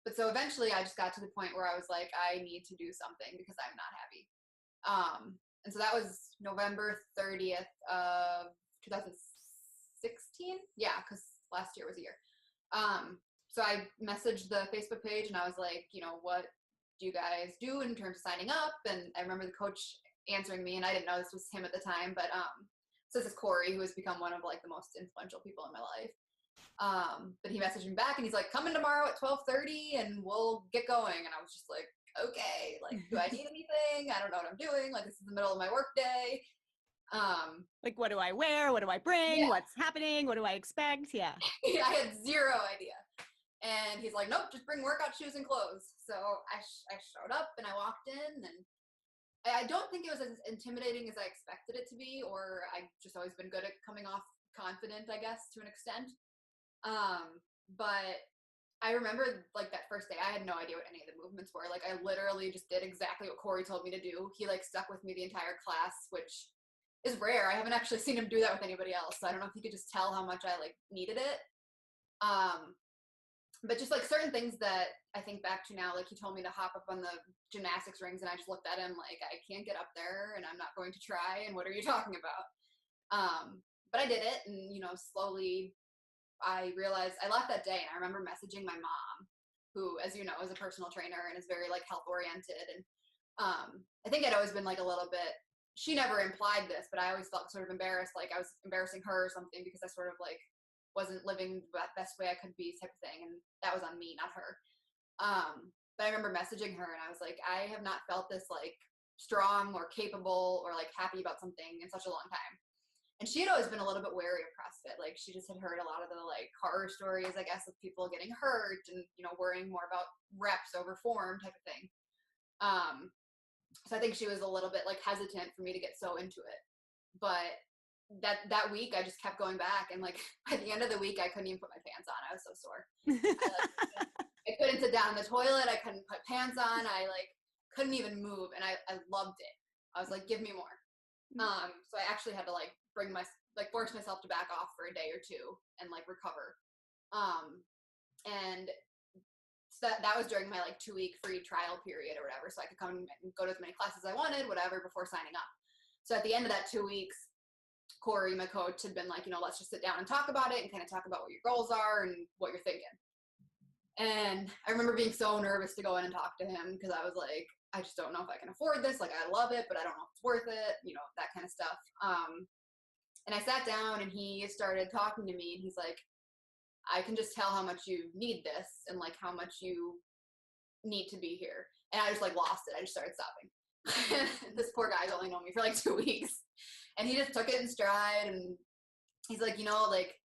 But so eventually I just got to the point where I was like, I need to do something because I'm not happy. And so that was November 30th of 2016. Yeah, because last year was a year. So I messaged the Facebook page and I was like, you know, what do you guys do in terms of signing up? And I remember the coach answering me, and I didn't know this was him at the time, but so this is Corey, who has become one of like the most influential people in my life. But he messaged me back and he's like, come in tomorrow at 12:30 and we'll get going. And I was just like, okay, like, do I need anything? I don't know what I'm doing. Like, this is the middle of my work day. Like, what do I wear? What do I bring? Yeah. What's happening? What do I expect? Yeah. I had zero idea. And he's like, nope, just bring workout shoes and clothes. So I showed up and I walked in, and I don't think it was as intimidating as I expected it to be, or I've just always been good at coming off confident, I guess, to an extent. But I remember like that first day, I had no idea what any of the movements were. Like, I literally just did exactly what Corey told me to do. He like stuck with me the entire class, which is rare. I haven't actually seen him do that with anybody else. So I don't know if he could just tell how much I like needed it. But just like certain things that I think back to now, like he told me to hop up on the gymnastics rings, and I just looked at him like, I can't get up there and I'm not going to try. And what are you talking about? But I did it, and, you know, slowly I realized I left that day, and I remember messaging my mom, who, as you know, is a personal trainer and is very like health oriented. And I think I'd always been like a little bit, she never implied this, but I always felt sort of embarrassed, like I was embarrassing her or something, because I sort of like wasn't living the best way I could be type of thing. And that was on me, not her. But I remember messaging her and I was like, I have not felt this like strong or capable or like happy about something in such a long time. And she had always been a little bit wary of CrossFit. Like, she just had heard a lot of the like horror stories, I guess, of people getting hurt and, you know, worrying more about reps over form type of thing. So I think she was a little bit like hesitant for me to get so into it. But that week I just kept going back, and like by the end of the week I couldn't even put my pants on. I was so sore. I I couldn't sit down in the toilet. I couldn't put pants on. I like couldn't even move, and I loved it. I was like, give me more. So I actually had to like force myself to back off for a day or two and like recover. And so that was during my like 2-week free trial period or whatever. So I could come and go to as many classes as I wanted, whatever, before signing up. So at the end of that 2 weeks, Corey, my coach, had been like, let's just sit down and talk about it and kind of talk about what your goals are and what you're thinking. And I remember being so nervous to go in and talk to him because I was like, I just don't know if I can afford this. Like, I love it, but I don't know if it's worth it, that kind of stuff. And I sat down and he started talking to me and he's like, I can just tell how much you need this and like how much you need to be here. And I just like lost it. I just started sobbing. This poor guy's only known me for like 2 weeks. And he just took it in stride and he's like, like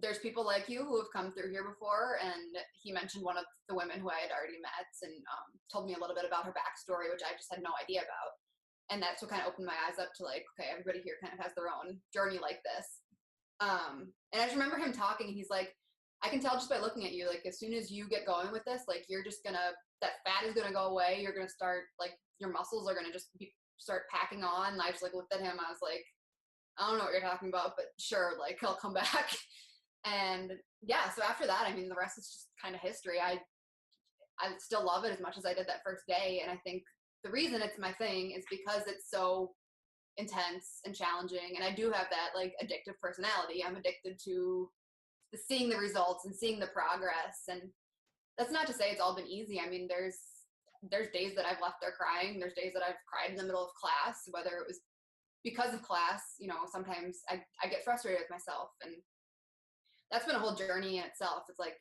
there's people like you who have come through here before. And he mentioned one of the women who I had already met and told me a little bit about her backstory, which I just had no idea about. And that's what kind of opened my eyes up to like, okay, everybody here kind of has their own journey like this. And I just remember him talking and he's like, I can tell just by looking at you, like as soon as you get going with this, like you're just that fat is gonna go away. You're gonna start like your muscles are gonna just start packing on. And I just like looked at him. I was like, I don't know what you're talking about, but sure, like he'll come back. And yeah, so after that, I mean, the rest is just kind of history. I still love it as much as I did that first day. And I think the reason it's my thing is because it's so intense and challenging. And I do have that like addictive personality. I'm addicted to seeing the results and seeing the progress. And that's not to say it's all been easy. I mean, there's days that I've left there crying. There's days that I've cried in the middle of class, whether it was because of class, sometimes I get frustrated with myself. And that's been a whole journey in itself. It's like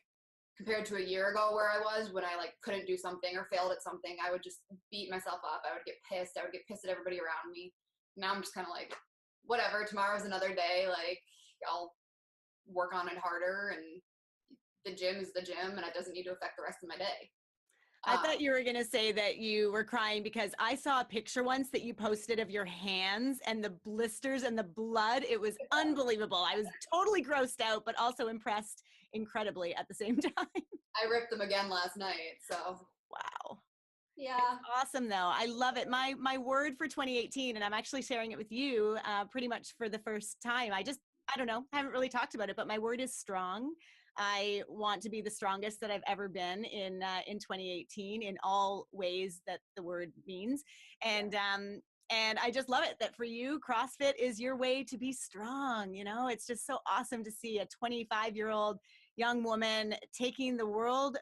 compared to a year ago where I was when I like couldn't do something or failed at something, I would just beat myself up. I would get pissed. I would get pissed at everybody around me. Now I'm just kind of like, whatever, tomorrow's another day. Like I'll work on it harder and the gym is the gym and it doesn't need to affect the rest of my day. I thought you were going to say that you were crying because I saw a picture once that you posted of your hands and the blisters and the blood. It was unbelievable. I was totally grossed out, but also impressed incredibly at the same time. I ripped them again last night. So wow. Yeah. It's awesome though. I love it. My word for 2018, and I'm actually sharing it with you pretty much for the first time. I don't know, haven't really talked about it, but my word is strong. I want to be the strongest that I've ever been in 2018 in all ways that the word means. And I just love it that for you, CrossFit is your way to be strong. It's just so awesome to see a 25-year-old young woman taking the world,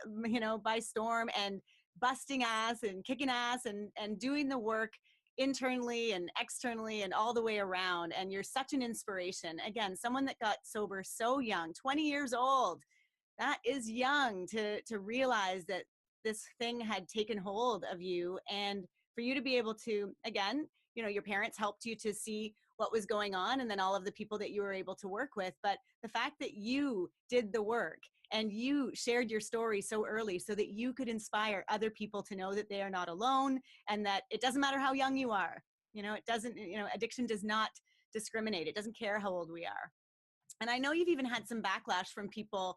by storm and busting ass and kicking ass and doing the work internally and externally and all the way around. And you're such an inspiration. Again, someone that got sober so young, 20 years old. That is young to realize that this thing had taken hold of you, and for you to be able to, again, your parents helped you to see what was going on and then all of the people that you were able to work with. But the fact that you did the work and you shared your story so early so that you could inspire other people to know that they are not alone and that it doesn't matter how young you are. It doesn't, addiction does not discriminate. It doesn't care how old we are. And I know you've even had some backlash from people,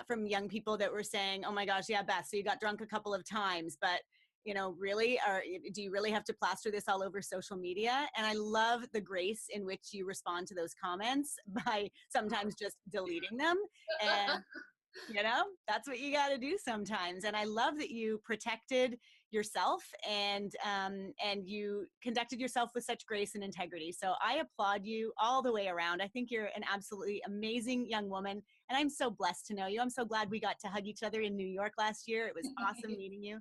from young people that were saying, oh my gosh, yeah, Beth, so you got drunk a couple of times, but really, do you really have to plaster this all over social media? And I love the grace in which you respond to those comments by sometimes just deleting them. And that's what you got to do sometimes. And I love that you protected yourself and you conducted yourself with such grace and integrity. So I applaud you all the way around. I think you're an absolutely amazing young woman, and I'm so blessed to know you. I'm so glad we got to hug each other in New York last year. It was awesome meeting you.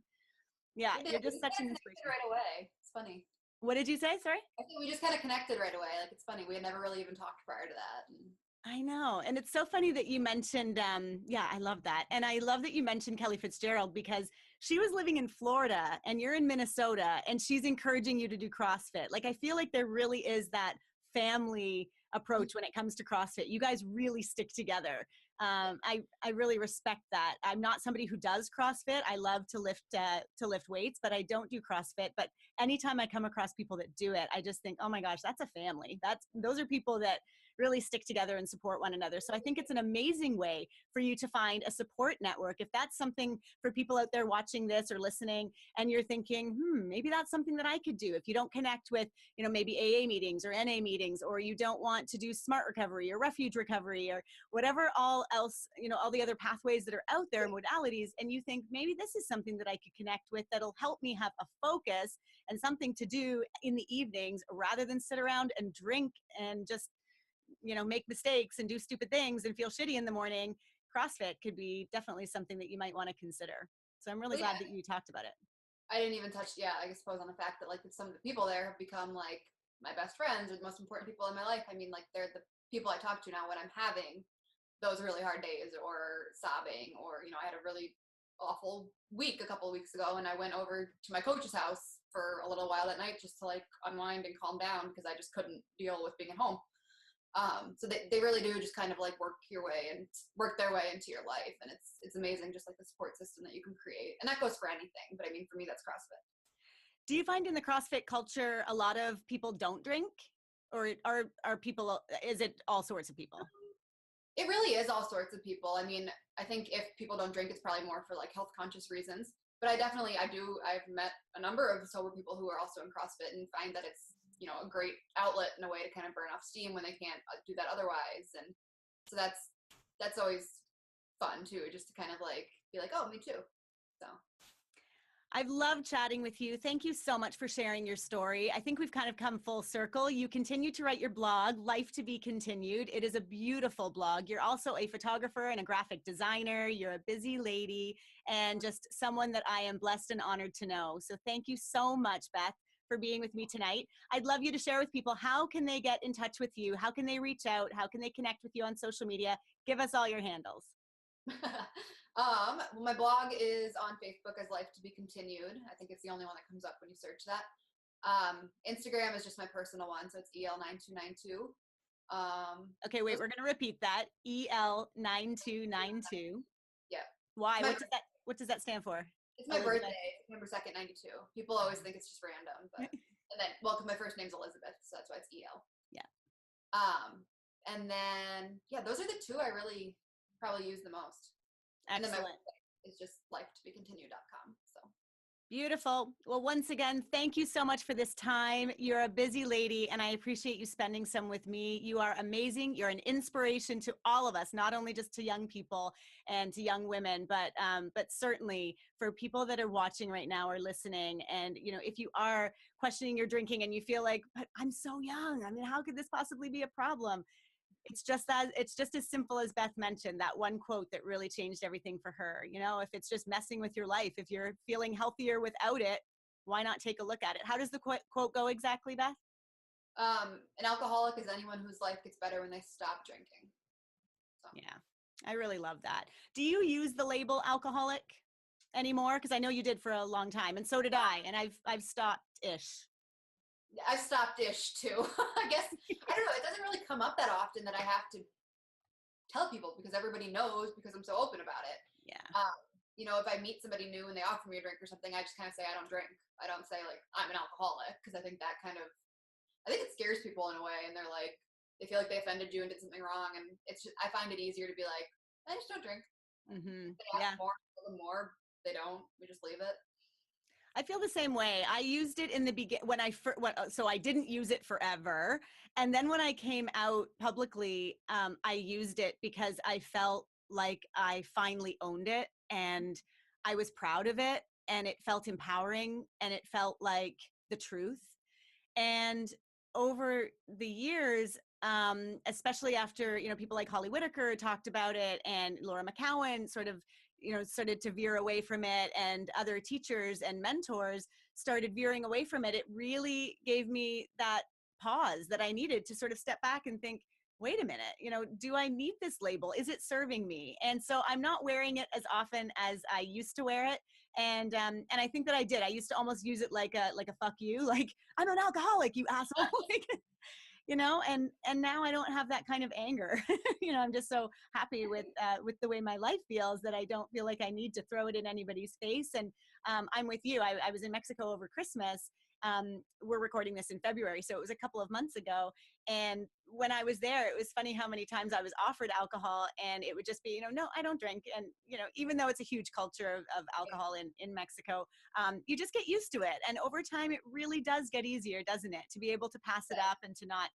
Yeah, you're just such an inspiration. Right away. It's funny. What did you say? Sorry? I think we just kind of connected right away. Like, it's funny. We had never really even talked prior to that. I know. And it's so funny that you mentioned, I love that. And I love that you mentioned Kelly Fitzgerald because she was living in Florida and you're in Minnesota and she's encouraging you to do CrossFit. Like, I feel like there really is that family approach when it comes to CrossFit. You guys really stick together. I really respect that. I'm not somebody who does CrossFit. I love to lift weights, but I don't do CrossFit. But anytime I come across people that do it, I just think, oh my gosh, that's a family. Those are people that really stick together and support one another. So I think it's an amazing way for you to find a support network. If that's something for people out there watching this or listening, and you're thinking, maybe that's something that I could do. If you don't connect with, maybe AA meetings or NA meetings, or you don't want to do SMART recovery or refuge recovery or whatever all else, all the other pathways that are out there, modalities, and you think maybe this is something that I could connect with that'll help me have a focus and something to do in the evenings rather than sit around and drink and just, make mistakes and do stupid things and feel shitty in the morning, CrossFit could be definitely something that you might want to consider. So I'm really glad that you talked about it. I didn't even touch, I suppose on the fact that like some of the people there have become like my best friends or the most important people in my life. I mean, like they're the people I talk to now when I'm having those really hard days or sobbing, or, I had a really awful week a couple of weeks ago and I went over to my coach's house for a little while at night just to like unwind and calm down because I just couldn't deal with being at home. So they really do just kind of like work their way into your life. And it's amazing, just like the support system that you can create. And that goes for anything. But I mean, for me, that's CrossFit. Do you find in the CrossFit culture, a lot of people don't drink, or are people, is it all sorts of people? It really is all sorts of people. I mean, I think if people don't drink, it's probably more for like health conscious reasons. But I've met a number of sober people who are also in CrossFit and find that it's, a great outlet and a way to kind of burn off steam when they can't do that otherwise. And so that's always fun too, just to kind of like be like, oh, me too. So I've loved chatting with you. Thank you so much for sharing your story. I think we've kind of come full circle. You continue to write your blog, Life to Be Continued. It is a beautiful blog. You're also a photographer and a graphic designer. You're a busy lady and just someone that I am blessed and honored to know. So thank you so much, Beth, for being with me tonight. I'd love you to share with people, how can they get in touch with you? How can they reach out? How can they connect with you on social media? Give us all your handles. Well, my blog is on Facebook as Life to Be Continued. I think it's the only one that comes up when you search that. Instagram is just my personal one, so it's EL9292. Okay, wait, we're going to repeat that. EL9292. Yeah. Why? What does that stand for? It's my birthday, September 2nd, 92. People always think it's just random, but and then because my first name's Elizabeth, so that's why it's EL. Yeah. And then those are the two I really probably use the most. Excellent. And then my website is just lifetobecontinued.com. So beautiful. Well, once again, thank you so much for this time. You're a busy lady, and I appreciate you spending some with me. You are amazing. You're an inspiration to all of us, not only just to young people and to young women, but certainly for people that are watching right now or listening. And, if you are questioning your drinking and you feel like, but I'm so young, I mean, how could this possibly be a problem? It's just as simple as Beth mentioned, that one quote that really changed everything for her. If it's just messing with your life, if you're feeling healthier without it, why not take a look at it? How does the quote go exactly, Beth? An alcoholic is anyone whose life gets better when they stop drinking. So. Yeah, I really love that. Do you use the label alcoholic anymore? Because I know you did for a long time, and so did I, and I've stopped-ish. I've stopped-ish too. I guess, I don't know, it doesn't really come up that often that I have to tell people because everybody knows because I'm so open about it. Yeah. If I meet somebody new and they offer me a drink or something, I just kind of say I don't drink. I don't say like I'm an alcoholic because I think it scares people in a way, and they're like, they feel like they offended you and did something wrong, and I find it easier to be like, I just don't drink. Mm-hmm. They ask more, they don't. We just leave it. I feel the same way. I used it in the beginning so I didn't use it forever. And then when I came out publicly, I used it because I felt like I finally owned it and I was proud of it and it felt empowering and it felt like the truth. And over the years, especially after, people like Holly Whitaker talked about it and Laura McCowan sort of, started to veer away from it, and other teachers and mentors started veering away from it, it really gave me that pause that I needed to sort of step back and think, wait a minute, do I need this label? Is it serving me? And so I'm not wearing it as often as I used to wear it. And I think that I did. I used to almost use it like a fuck you, like I'm an alcoholic, you asshole. And now I don't have that kind of anger. I'm just so happy with the way my life feels that I don't feel like I need to throw it in anybody's face. And I'm with you. I was in Mexico over Christmas, we're recording this in February, so it was a couple of months ago. And when I was there, it was funny how many times I was offered alcohol, and it would just be, no, I don't drink. And, even though it's a huge culture of alcohol in Mexico, you just get used to it. And over time, it really does get easier, doesn't it? To be able to pass it up and to not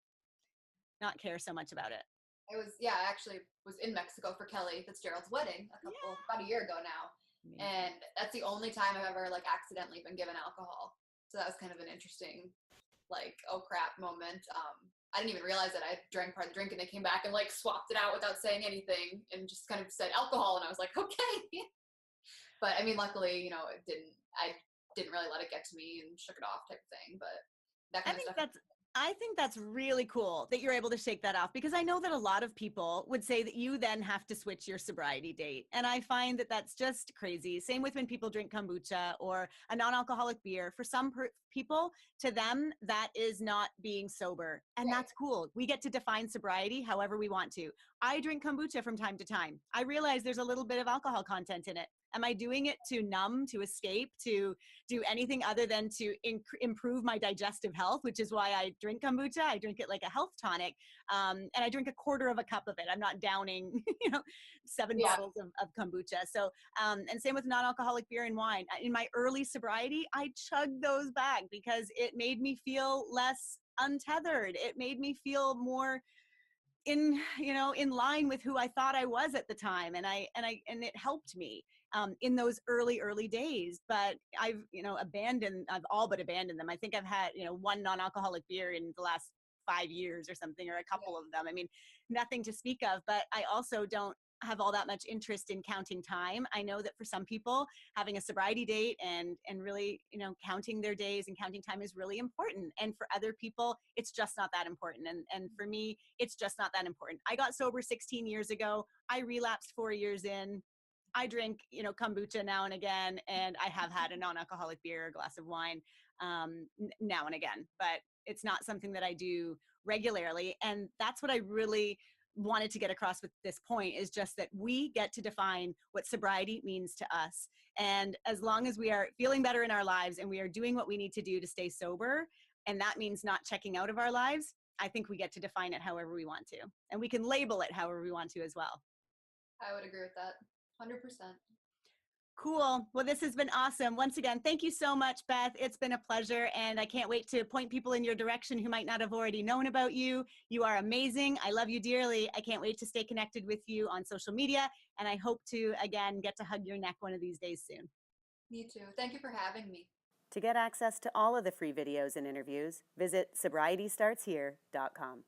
care so much about it. I actually was in Mexico for Kelly Fitzgerald's wedding about a year ago now. Amazing. And that's the only time I've ever accidentally been given alcohol. So that was kind of an interesting, oh crap moment. I didn't even realize that I drank part of the drink, and they came back and swapped it out without saying anything and just kind of said alcohol. And I was like, okay. But I mean, luckily, I didn't really let it get to me and shook it off type of thing. But that kind of stuff. I think that's really cool that you're able to shake that off, because I know that a lot of people would say that you then have to switch your sobriety date. And I find that that's just crazy. Same with when people drink kombucha or a non-alcoholic beer. For some people, to them, that is not being sober. And that's cool. We get to define sobriety however we want to. I drink kombucha from time to time. I realize there's a little bit of alcohol content in it. Am I doing it to numb, to escape, to do anything other than to improve my digestive health, which is why I drink kombucha. I drink it like a health tonic. And I drink a quarter of a cup of it. I'm not downing, 7 bottles of kombucha. So, and same with non-alcoholic beer and wine. In my early sobriety, I chugged those back because it made me feel less untethered. It made me feel more in line with who I thought I was at the time. And it helped me in those early days. But I've all but abandoned them. I think I've had, one non-alcoholic beer in the last 5 years or something, or a couple of them. I mean, nothing to speak of, but I also don't have all that much interest in counting time. I know that for some people, having a sobriety date and really, counting their days and counting time is really important. And for other people, it's just not that important. And for me, it's just not that important. I got sober 16 years ago. I relapsed 4 years in. I drink, kombucha now and again, and I have had a non-alcoholic beer, a glass of wine now and again, but it's not something that I do regularly. And that's what I really wanted to get across with this point, is just that we get to define what sobriety means to us. And as long as we are feeling better in our lives and we are doing what we need to do to stay sober, and that means not checking out of our lives, I think we get to define it however we want to. And we can label it however we want to as well. I would agree with that. 100%. Cool. Well, this has been awesome. Once again, thank you so much, Beth. It's been a pleasure, and I can't wait to point people in your direction who might not have already known about you. You are amazing. I love you dearly. I can't wait to stay connected with you on social media, and I hope to, again, get to hug your neck one of these days soon. Me too. Thank you for having me. To get access to all of the free videos and interviews, visit sobrietystartshere.com.